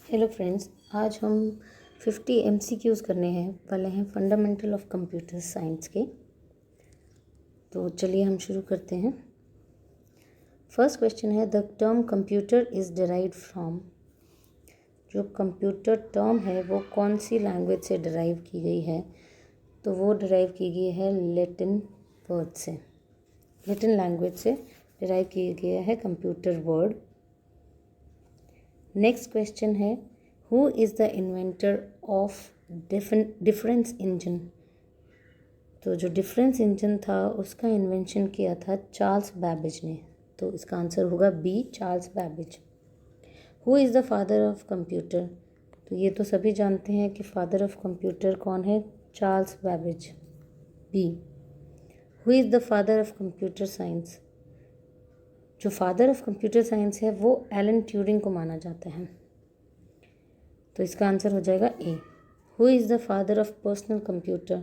Hello friends, आज हम 50 MCQs करने हैं वाले हैं फंडामेंटल ऑफ कंप्यूटर साइंस के। तो चलिए हम शुरू करते हैं। फर्स्ट क्वेश्चन है, the term computer is derived from. जो कंप्यूटर टर्म है वो कौन सी लैंग्वेज से डिराइव की गई है? तो वो डिराइव की गई है लैटिन वर्ड से, लैटिन लैंग्वेज से डिराइव किया गया है कंप्यूटर वर्ड। नेक्स्ट क्वेश्चन है, who is the inventor of difference engine. तो जो डिफरेंस इंजन था उसका इन्वेंशन किया था चार्ल्स बैबेज ने। तो इसका आंसर होगा B, Charles Babbage. Who is the father of computer. तो ये तो सभी जानते हैं कि फादर ऑफ कंप्यूटर कौन है, Charles Babbage, B. Who is the father of computer science. जो फादर ऑफ कंप्यूटर साइंस है वो एलन ट्यूरिंग को माना जाता है। तो इसका आंसर हो जाएगा A. Who is the father of personal computer.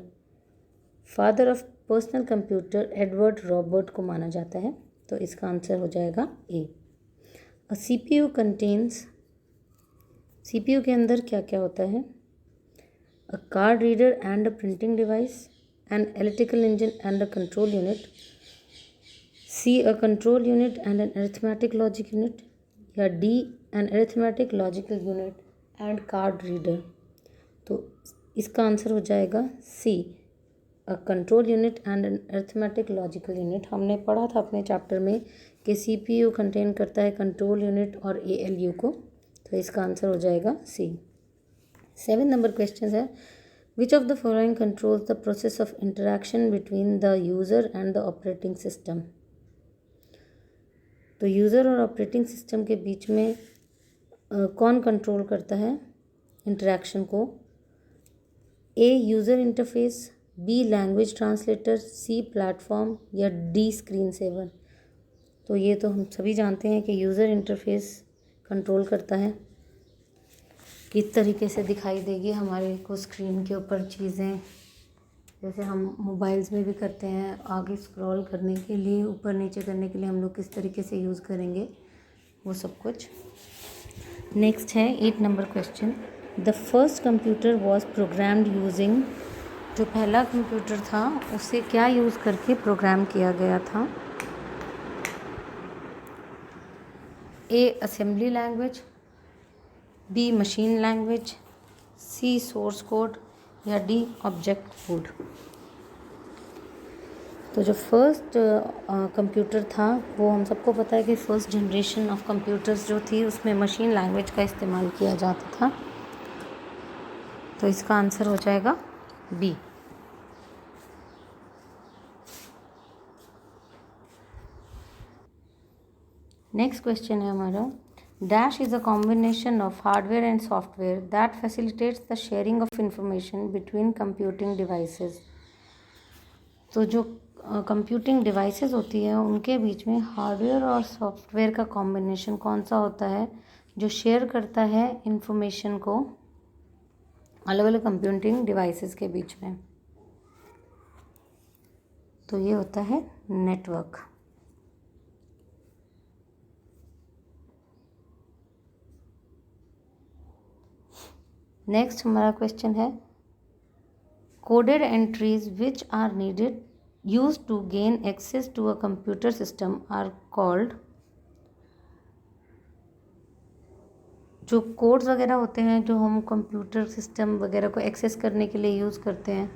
Father of personal computer Edward Robert को माना जाता है। तो इसका आंसर हो जाएगा A. A CPU contains. CPU के अंदर क्या क्या होता है? A card reader and a printing device, an electrical engine and a control unit, C a control unit and an arithmetic logic unit, या D an arithmetic logical unit and card reader. तो इसका answer हो जाएगा C, a control unit and an arithmetic logical unit. हमने पढ़ा था अपने chapter में कि CPU कंटेन करता है कंट्रोल यूनिट और ALU को। तो इसका आंसर हो जाएगा सी। 7 नंबर क्वेश्चन है, which of the following controls the process of interaction between the user and the operating system. तो यूज़र और ऑपरेटिंग सिस्टम के बीच में कौन कंट्रोल करता है इंटरेक्शन को? A user interface, B language translator, C platform, या डी स्क्रीन सेवर। तो ये तो हम सभी जानते हैं कि यूज़र इंटरफेस कंट्रोल करता है, किस तरीके से दिखाई देगी हमारे को स्क्रीन के ऊपर चीज़ें, जैसे हम मोबाइल्स में भी करते हैं, आगे स्क्रॉल करने के लिए, ऊपर नीचे करने के लिए हम लोग किस तरीके से यूज़ करेंगे वो सब कुछ। नेक्स्ट है 8 number question, the first computer was programmed using. जो पहला कंप्यूटर था उसे क्या यूज़ करके प्रोग्राम किया गया था? A assembly language, B machine language, C source code, या डी ऑब्जेक्ट कोड। तो जो फर्स्ट कंप्यूटर था वो हम सबको पता है कि फर्स्ट जनरेशन ऑफ कंप्यूटर्स जो थी उसमें मशीन लैंग्वेज का इस्तेमाल किया जाता था। तो इसका आंसर हो जाएगा बी। नेक्स्ट क्वेश्चन है हमारा, dash is a combination of hardware and software that facilitates the sharing of information between computing devices. तो जो कंप्यूटिंग डिवाइसेस होती है उनके बीच में हार्डवेयर और सॉफ्टवेयर का कॉम्बिनेशन कौन सा होता है जो शेयर करता है इंफॉर्मेशन को अलग अलग कंप्यूटिंग डिवाइसेस के बीच में? तो ये होता है नेटवर्क। नेक्स्ट हमारा क्वेश्चन है, coded entries which are needed use to gain access to a computer system are called. जो कोड्स वगैरह होते हैं जो हम कंप्यूटर सिस्टम वगैरह को एक्सेस करने के लिए यूज़ करते हैं,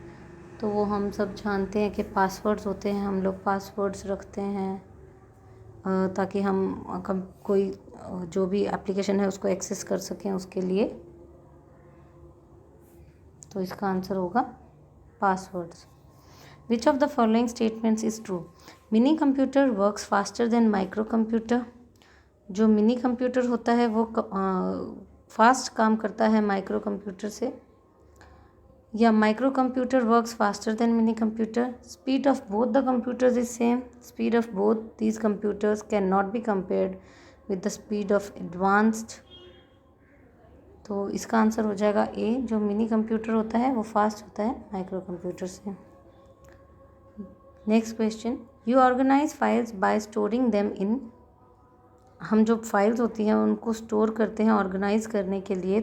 तो वो हम सब जानते हैं कि पासवर्ड्स होते हैं। हम लोग पासवर्ड्स रखते हैं ताकि हम कोई जो भी एप्लीकेशन है उसको एक्सेस कर सकें उसके लिए। तो इसका आंसर होगा passwords. Which of the following statements is true? Mini computer works faster than micro computer. जो मिनी कंप्यूटर होता है वो फास्ट काम करता है माइक्रो कंप्यूटर से। या micro computer works faster than mini computer. Speed of both the computers is same. Speed of both these computers can not be compared with the speed of advanced. तो इसका answer हो जाएगा ए, जो mini computer होता है वो fast होता है माइक्रो कंप्यूटर से। Next question, you organise files by storing them in. हम जो फाइल्स होती हैं उनको स्टोर करते हैं ऑर्गेनाइज करने के लिए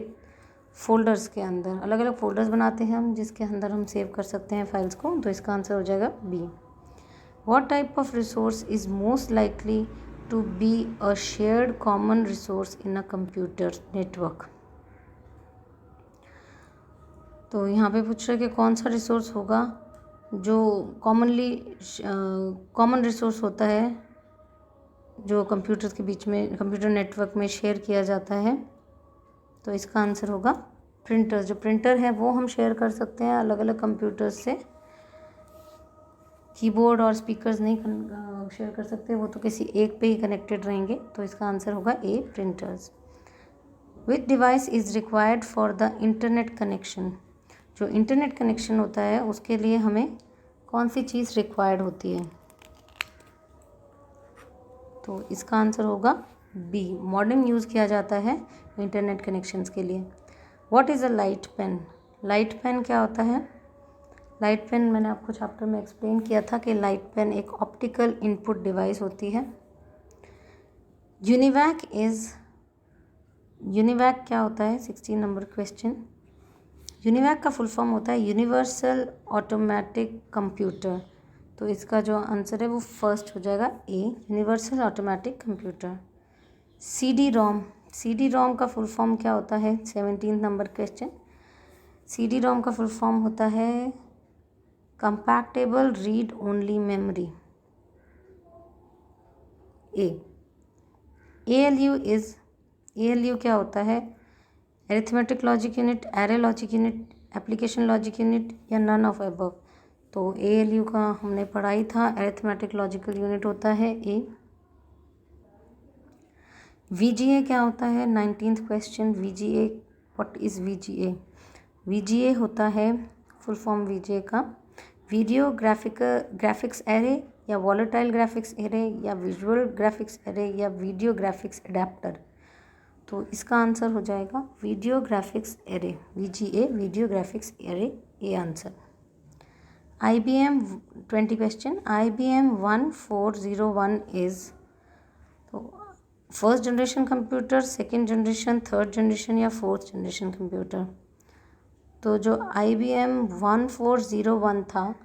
फ़ोल्डर्स के अंदर, अलग अलग फ़ोल्डर्स बनाते हैं हम जिसके अंदर हम सेव कर सकते हैं फाइल्स को। तो इसका आंसर हो जाएगा B. What type of resource is most likely to be a shared common resource in a computer network. तो यहाँ पे पूछ रहे कि कौन सा रिसोर्स होगा जो कॉमन रिसोर्स होता है जो कंप्यूटर्स के बीच में, कंप्यूटर नेटवर्क में शेयर किया जाता है। तो इसका आंसर होगा प्रिंटर। जो प्रिंटर है वो हम शेयर कर सकते हैं अलग अलग कंप्यूटर्स से, कीबोर्ड और स्पीकर्स नहीं शेयर कर सकते, वो तो किसी एक पे ही कनेक्टेड रहेंगे। तो इसका आंसर होगा A, printers. Which device is required for the internet connection. जो इंटरनेट कनेक्शन होता है उसके लिए हमें कौन सी चीज़ रिक्वायर्ड होती है। तो इसका आंसर होगा बी, मॉडेम यूज़ किया जाता है इंटरनेट कनेक्शंस के लिए। What is a light pen. Light pen क्या होता है। लाइट पेन मैंने आपको चैप्टर में एक्सप्लेन किया था कि लाइट पेन एक ऑप्टिकल इनपुट डिवाइस होती है। यूनिवैक क्या होता है, 16 नंबर क्वेश्चन। यूनिवैक का फुल फॉर्म होता है यूनिवर्सल ऑटोमेटिक कंप्यूटर। तो इसका जो आंसर है वो फर्स्ट हो जाएगा A, universal automatic computer. C D ROM का फुल फॉर्म क्या होता है, 17 number question. C D ROM का फुल फॉर्म होता है compactable read only memory. A L U क्या होता है, arithmetic logic unit, array logic unit, application logic unit या नन ऑफ अबव। तो ए का हमने पढ़ा ही था, अरिथमेटिक लॉजिकल यूनिट होता है ए। वीजीए क्या होता है, 19th question. VGA, what is VGA. VGA होता है फुल फॉर्म वीजीए का वीडियो ग्राफिक्स एरे या वॉलेटाइल ग्राफिक्स एरे या विजुअल ग्राफिक्स एरे या वीडियो ग्राफिक्स एडेप्टर। तो इसका आंसर हो जाएगा video graphics array, VGA, video graphics array, A answer. IBM 20 question. IBM 1401 is, तो first generation computer, second generation, third generation या fourth generation computer. तो जो IBM 1401 था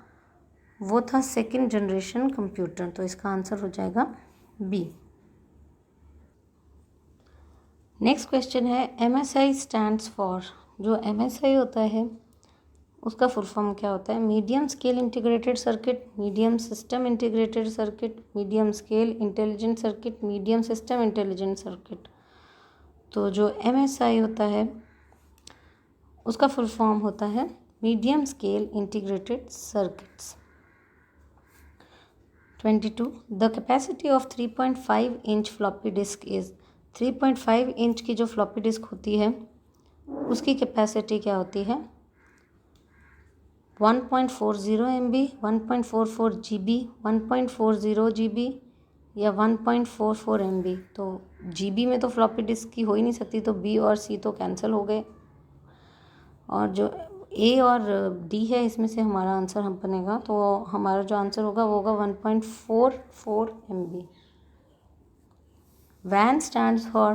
वो था सेकेंड जनरेशन कंप्यूटर। तो इसका आंसर हो जाएगा बी। नेक्स्ट क्वेश्चन है MSI स्टैंड्स फॉर। जो MSI होता है उसका फुल फॉर्म क्या होता है, medium scale integrated circuit, medium system integrated circuit, medium scale intelligent circuit, medium system intelligent circuit. तो जो MSI होता है उसका फुल फॉर्म होता है medium scale integrated circuits. 22 the capacity of 3.5 inch floppy disk is. 3.5 inch की जो floppy disk होती है उसकी कैपेसिटी क्या होती है, 1.40 MB, 1.44 GB, 1.40 GB या 1.44 MB। तो GB में तो फ्लॉपी डिस्क की हो ही नहीं सकती, तो B और C तो कैंसिल हो गए, और जो A और D है इसमें से हमारा आंसर हम बनेगा। तो हमारा जो आंसर होगा वो होगा 1.44 MB। WAN stands for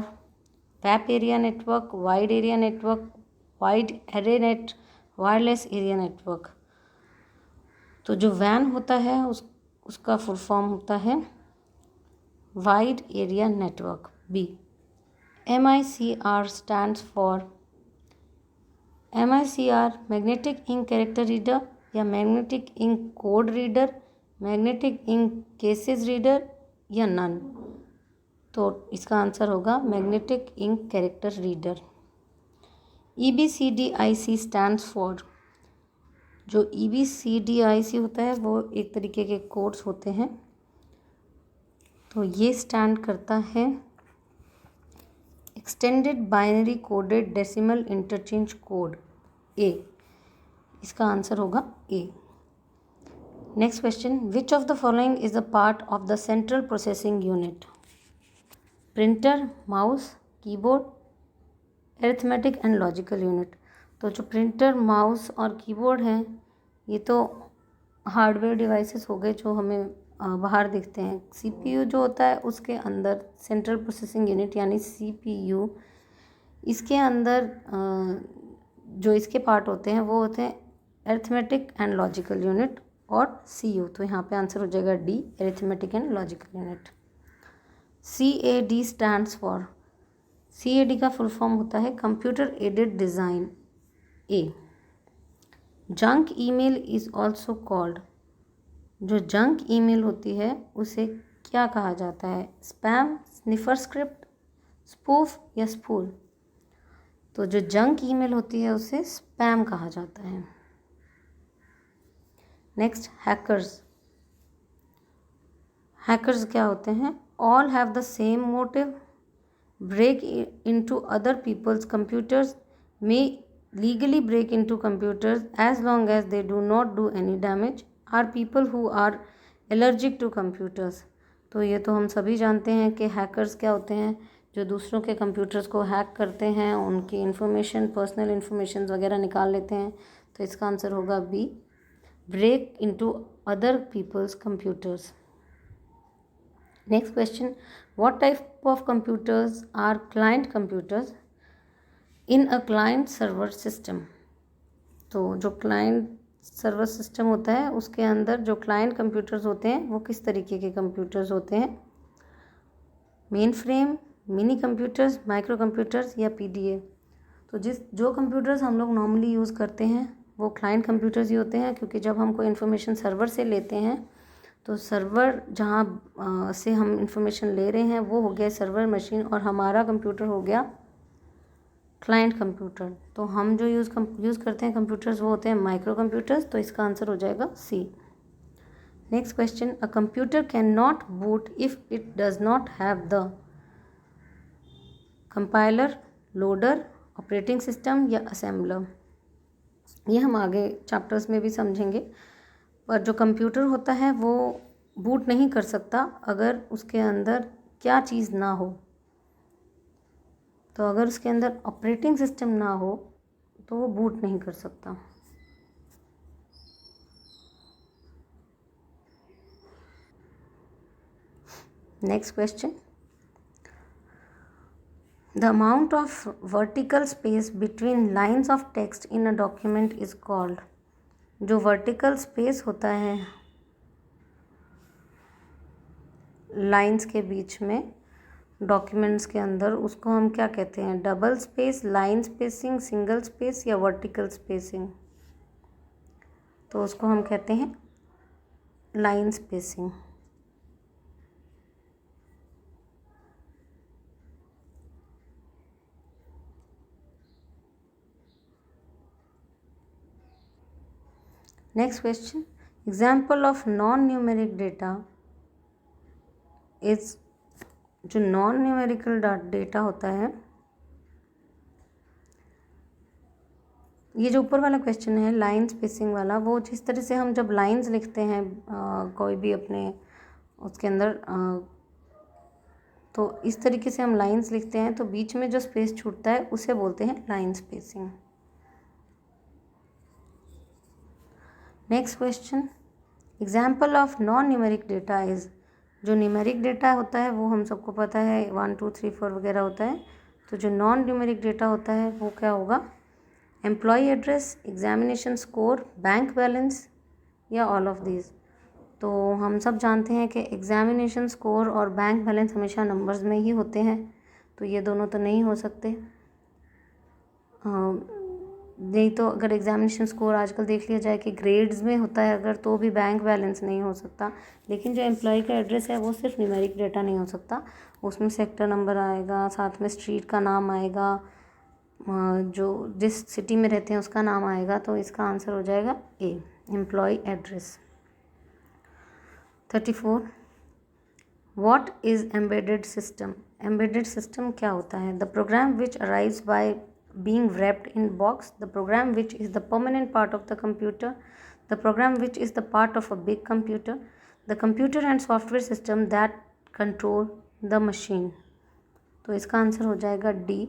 wap area network, wide area network, wide array net, wireless area network. तो जो WAN होता है उसका फुल फॉर्म होता है wide area network, B. MICR stands for, MICR magnetic ink character reader या magnetic ink code reader, magnetic ink cases reader या none. तो इसका आंसर होगा magnetic ink character reader. EBCDIC stands for. जो EBCDIC होता है वो एक तरीके के कोड्स होते हैं, तो ये स्टैंड करता है extended binary coded decimal interchange code, A. इसका आंसर होगा A. Next question, which of the following is a part of the central processing unit. Printer, mouse, keyboard, arithmetic and logical unit. तो जो printer, mouse और keyboard हैं ये तो hardware devices हो गए जो हमें बाहर दिखते हैं। CPU जो होता है उसके अंदर सेंट्रल प्रोसेसिंग यूनिट यानी CPU, इसके अंदर जो इसके पार्ट होते हैं वो होते हैं अरिथमेटिक एंड लॉजिकल यूनिट और CU। तो यहाँ पे आंसर हो जाएगा D, arithmetic and logical unit. CAD stands for, CAD का फुल फॉर्म होता है computer aided design A. Junk email is also called, जो जंक ईमेल होती है उसे क्या कहा जाता है? स्पैम, स्निफर स्क्रिप्ट, स्पूफ या स्पूल? तो जो जंक ईमेल होती है उसे स्पैम कहा जाता है। Next, hackers. हैकर्स क्या होते हैं? All have the same motive, break into other people's computers, may legally break into computers as long as they do not do any damage, are people who are allergic to computers. तो ये तो हम सभी जानते हैं कि hackers क्या होते हैं, जो दूसरों के कंप्यूटर्स को हैक करते हैं, उनकी इन्फॉर्मेशन, पर्सनल इन्फॉर्मेशन वगैरह निकाल लेते हैं। तो इसका आंसर होगा B, break into other people's computers. Next question, what type of computers are client computers in a client server system? तो जो क्लाइंट सर्वर सिस्टम होता है उसके अंदर जो क्लाइंट कंप्यूटर्स होते हैं वो किस तरीके के कंप्यूटर्स होते हैं? Main frame, mini computers, micro computers या PDA? तो जो कंप्यूटर्स हम लोग नॉर्मली यूज़ करते हैं वो क्लाइंट कंप्यूटर्स ही होते हैं, क्योंकि जब हम कोई इन्फॉर्मेशन सर्वर से लेते हैं तो सर्वर जहाँ से हम इंफॉर्मेशन ले रहे हैं वो हो गया सर्वर मशीन और हमारा कंप्यूटर हो गया क्लाइंट कंप्यूटर। तो हम जो यूज़ करते हैं कंप्यूटर्स वो होते हैं माइक्रो कंप्यूटर्स। तो इसका आंसर हो जाएगा C. Next question, a computer can not boot if it does not have the compiler, loader, operating system या असेंबलर? ये हम आगे चैप्टर्स में भी समझेंगे। पर जो कंप्यूटर होता है वो बूट नहीं कर सकता अगर उसके अंदर क्या चीज़ ना हो। तो अगर उसके अंदर ऑपरेटिंग सिस्टम ना हो तो वो बूट नहीं कर सकता। Next question, the amount of vertical space between lines of text in a document is called. जो वर्टिकल स्पेस होता है लाइन्स के बीच में डॉक्यूमेंट्स के अंदर, उसको हम क्या कहते हैं? Double space, line spacing, single space या वर्टिकल स्पेसिंग? तो उसको हम कहते हैं line spacing. Next question, example of non numeric data is, जो नॉन न्यूमेरिकल डेटा होता है, ये जो ऊपर वाला क्वेश्चन है लाइन स्पेसिंग वाला, वो जिस तरह से हम जब लाइंस लिखते हैं कोई भी अपने उसके अंदर तो इस तरीके से हम लाइंस लिखते हैं तो बीच में जो स्पेस छूटता है उसे बोलते हैं line spacing. Next question, example of non numeric data is, जो न्यूमेरिक डेटा होता है वो हम सबको पता है 1 2 3 4 वगैरह होता है। तो जो नॉन न्यूमेरिक डेटा होता है वो क्या होगा? Employ address, examination score, bank balance या ऑल ऑफ दीज? तो हम सब जानते हैं कि एग्जामिनेशन स्कोर और बैंक बैलेंस हमेशा नंबर्स में ही होते हैं, तो ये दोनों तो नहीं हो सकते। नहीं तो अगर एग्जामिनेशन स्कोर आजकल देख लिया जाए कि ग्रेड्स में होता है अगर, तो भी बैंक बैलेंस नहीं हो सकता। लेकिन जो एम्प्लॉय का एड्रेस है वो सिर्फ न्यूमेरिक डेटा नहीं हो सकता, उसमें सेक्टर नंबर आएगा, साथ में स्ट्रीट का नाम आएगा, जो जिस सिटी में रहते हैं उसका नाम आएगा। तो इसका आंसर हो जाएगा A, employ address. 34, what is embedded system? Embedded system क्या होता है? The program which arrives by being wrapped in box, the program which is the permanent part of the computer, the program which is the part of a big computer, the computer and software system that control the machine। तो इसका answer हो जाएगा D,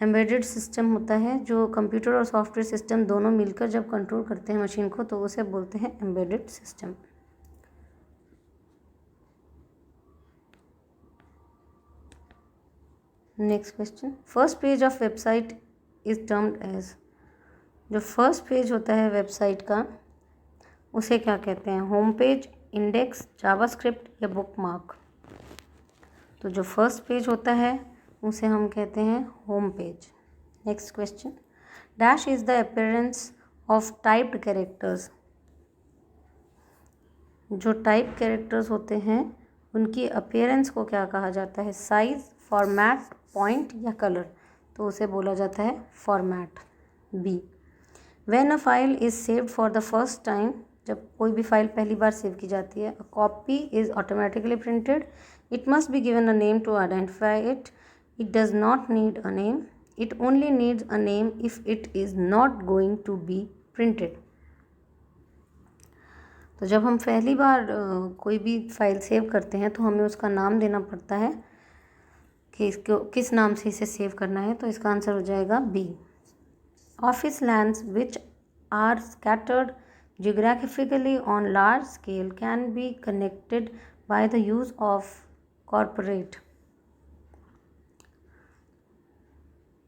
embedded system होता है जो computer और software system दोनों मिलकर जब कंट्रोल करते हैं मशीन को तो उसे बोलते हैं embedded system. Next question, first page of website is termed as, जो फर्स्ट पेज होता है वेबसाइट का उसे क्या कहते हैं? होम पेज, इंडेक्स, जावास्क्रिप्ट या बुकमार्क? तो जो फर्स्ट पेज होता है उसे हम कहते हैं home page. Next question, dash is the appearance of typed characters, जो टाइप कैरेक्टर्स होते हैं उनकी अपीयरेंस को क्या कहा जाता है? साइज, फॉर्मेट, पॉइंट या कलर? तो उसे बोला जाता है format. B, when a file is saved for the first time, जब कोई भी फाइल पहली बार सेव की जाती है, a copy is automatically printed, it must be given a name to identify it, it does not need a name, it only needs a name if it is not going to be printed. तो जब हम पहली बार कोई भी file save करते हैं तो हमें उसका नाम देना पड़ता है कि इसको किस नाम से इसे सेव करना है। तो इसका आंसर हो जाएगा B. Office lands which are scattered geographically on large scale can be connected by the use of corporate,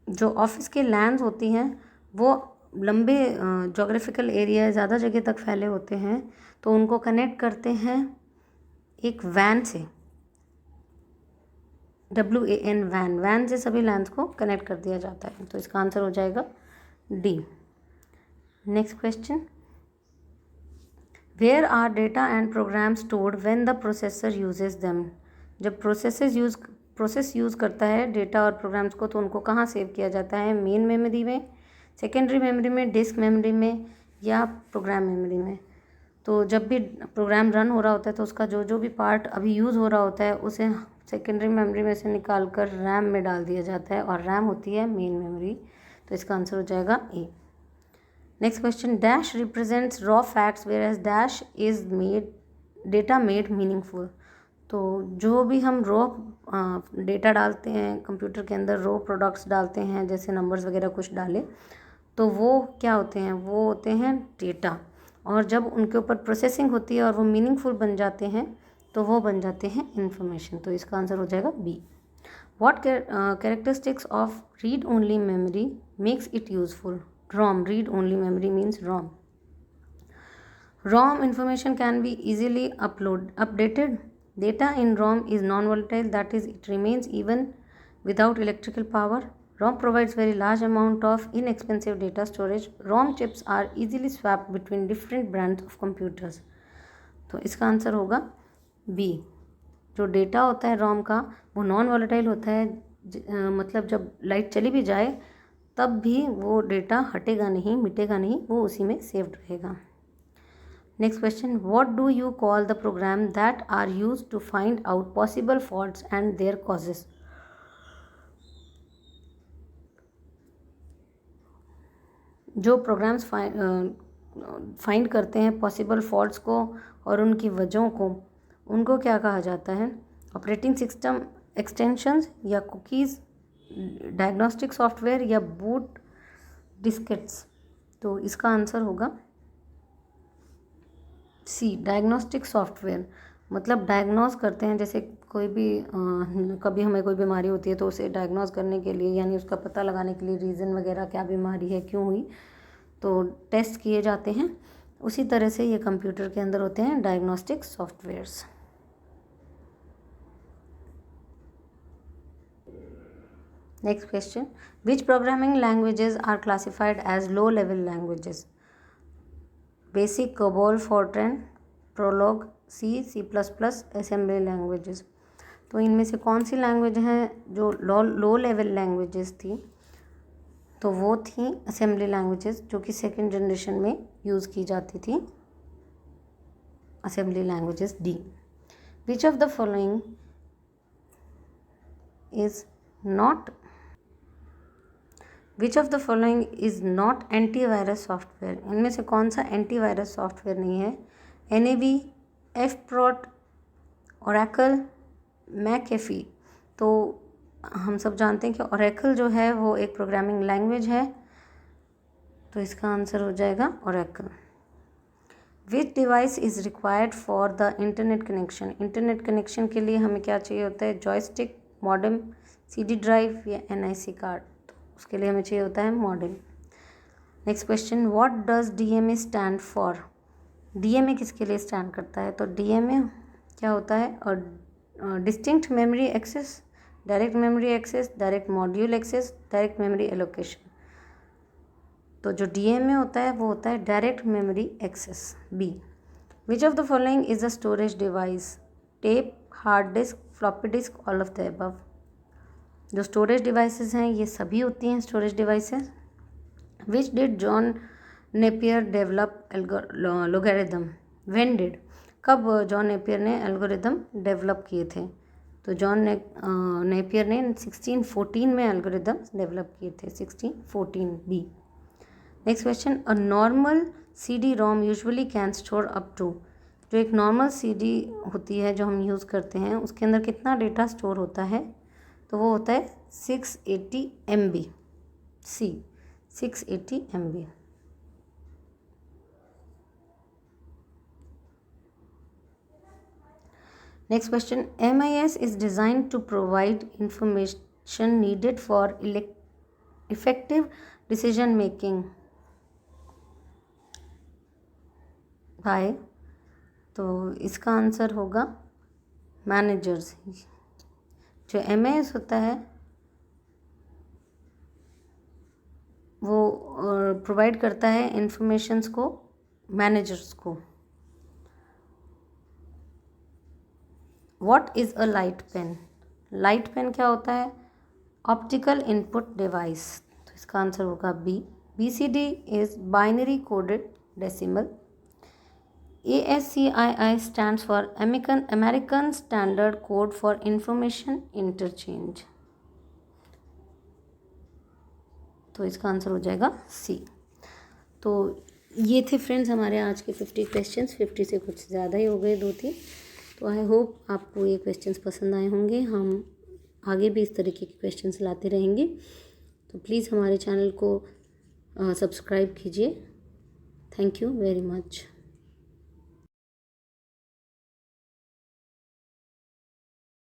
जो ऑफिस के लैंड्स होती हैं वो लंबे जोग्राफिकल एरिया, ज़्यादा जगह तक फैले होते हैं, तो उनको कनेक्ट करते हैं एक वैन से, WAN, वैन से सभी लैंड्स को कनेक्ट कर दिया जाता है। तो इसका आंसर हो जाएगा D. Next question, where are data and program stored when the processor uses them, जब प्रोसेस यूज़ करता है डेटा और प्रोग्राम्स को तो उनको कहाँ सेव किया जाता है? मेन मेमोरी में, सेकेंडरी मेमोरी में, डिस्क मेमोरी में या प्रोग्राम मेमोरी में? तो जब भी प्रोग्राम रन हो रहा होता है तो उसका जो जो भी पार्ट अभी यूज़ हो रहा होता है उसे सेकेंडरी मेमोरी में से निकाल कर रैम में डाल दिया जाता है, और रैम होती है मेन मेमोरी। तो इसका आंसर हो जाएगा A. Next question, dash represents raw facts whereas dash is made data made meaningful, तो जो भी हम रॉ डेटा डालते हैं कंप्यूटर के अंदर, रॉ प्रोडक्ट्स डालते हैं जैसे नंबर्स वगैरह कुछ डाले, तो वो क्या होते हैं? वो होते हैं डेटा, और जब उनके ऊपर प्रोसेसिंग होती है और वो मीनिंगफुल बन जाते हैं तो वो बन जाते हैं इंफॉर्मेशन। तो इसका आंसर हो जाएगा B. What characteristics of read only memory makes it useful? ROM, read only memory means ROM. ROM information can be easily updated. Data in ROM is non-volatile, that is, it remains even without electrical power. ROM provides very large amount of inexpensive data storage. ROM chips are easily swapped between different brands of computers. तो इसका answer होगा B. जो data होता है ROM का वो non volatile होता है, मतलब जब लाइट चली भी जाए तब भी वो डेटा हटेगा नहीं, मिटेगा नहीं, वो उसी में सेव्ड रहेगा। Next question, what do you call the program that are use to find out possible faults and their causes? जो प्रोग्राम्स फाइंड करते हैं पॉसिबल फॉल्ट्स को और उनकी वजहों को, उनको क्या कहा जाता है? ऑपरेटिंग सिस्टम एक्सटेंशंस या कुकीज़, डायग्नोस्टिक सॉफ्टवेयर या बूट डिस्केट्स? तो इसका आंसर होगा सी, डायग्नोस्टिक सॉफ्टवेयर। मतलब डायग्नोज करते हैं, जैसे कोई भी कभी हमें कोई बीमारी होती है तो उसे डायग्नोज करने के लिए, यानी उसका पता लगाने के लिए रीज़न वगैरह क्या बीमारी है, क्यों हुई, तो टेस्ट किए जाते हैं। उसी तरह से ये कंप्यूटर के अंदर होते हैं diagnostic softwares. Next question, which programming languages are classified as low-level languages? Basic, COBOL, Fortran, Prolog, C, C++, assembly languages? तो इनमें से कौन सी लैंग्वेज हैं जो लो लेवल लैंग्वेजेस थी? तो वो थी असेंबली लैंग्वेजेस, जो कि सेकेंड जनरेशन में यूज़ की जाती थी। Assembly languages D. Which of the following is not which of the following is not antivirus software? इनमें से कौन सा एंटीवायरस सॉफ्टवेयर नहीं है? NAV, FPROT, Oracle, McAfee? तो हम सब जानते हैं कि ओरेकल जो है वो एक प्रोग्रामिंग लैंग्वेज है, तो इसका आंसर हो जाएगा Oracle. Which device is required for the internet connection? Internet connection के लिए हमें क्या चाहिए होता है? जॉयस्टिक, मॉडेम, CD ड्राइव या NIC कार्ड, तो उसके लिए हमें चाहिए होता है modem. Next question, what does DMA stand for? DMA किसके लिए स्टैंड करता है? तो DMA क्या होता है? और distinct memory access, direct memory access, direct module access, direct memory allocation. तो जो DMA होता है वो होता है direct memory access. B, which of the following is a storage device? Tape, hard disk, floppy disk, all of the above. जो storage devices हैं ये सभी होती हैं storage devices. Which did John Napier develop logarithm? When did? कब John Napier ने algorithm develop किए थे? तो जॉन नेपियर ने 1614 में एल्गोरिदम डेवलप किए थे, 1614। B, next question, a normal CD ROM usually can store up to? जो एक नॉर्मल CD होती है जो हम यूज़ करते हैं उसके अंदर कितना डेटा स्टोर होता है? तो वो होता है 680 MB। C, 680 MB। Next question, MIS is designed to provide information needed for effective decision making by, तो इसका आंसर होगा मैनेजर्स। जो MIS होता है वो प्रोवाइड करता है इंफॉर्मेशंस को मैनेजर्स को। What is a light pen? Light pen क्या होता है? ऑप्टिकल इनपुट डिवाइस, तो इसका आंसर होगा B. BCD is binary coded decimal. ASCII stands for American Standard Code for Information Interchange, तो इसका आंसर हो जाएगा सी। तो ये थे फ्रेंड्स हमारे आज के 50 क्वेश्चंस। 50 से कुछ ज़्यादा ही हो गए, 2-3। तो आई होप आपको ये क्वेश्चंस पसंद आए होंगे। हम आगे भी इस तरीके के क्वेश्चंस लाते रहेंगे, तो प्लीज़ हमारे चैनल को सब्सक्राइब कीजिए। Thank you very much.